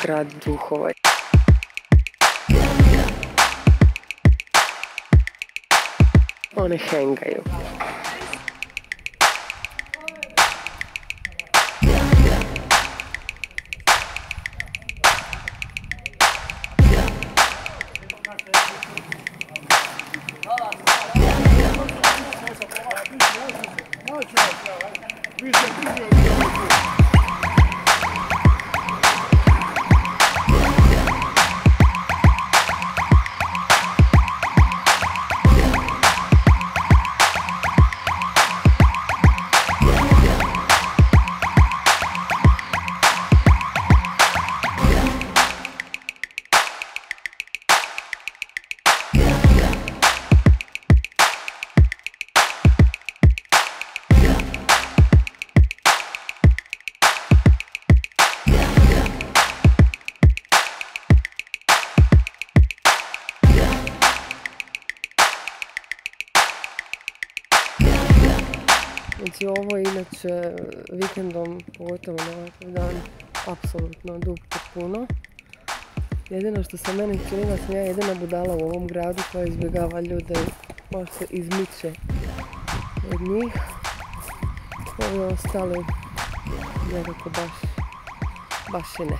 grad duhova. One hengaju. Znači ovo je inače vikendom, pogotovo na ovakav dan, apsolutno dug puno. Jedino što se meni čini da sam ja jedina budala u ovom gradu koja izbjegava ljude, možda se izmiče od njih. Ovi ostali nekako baš i ne.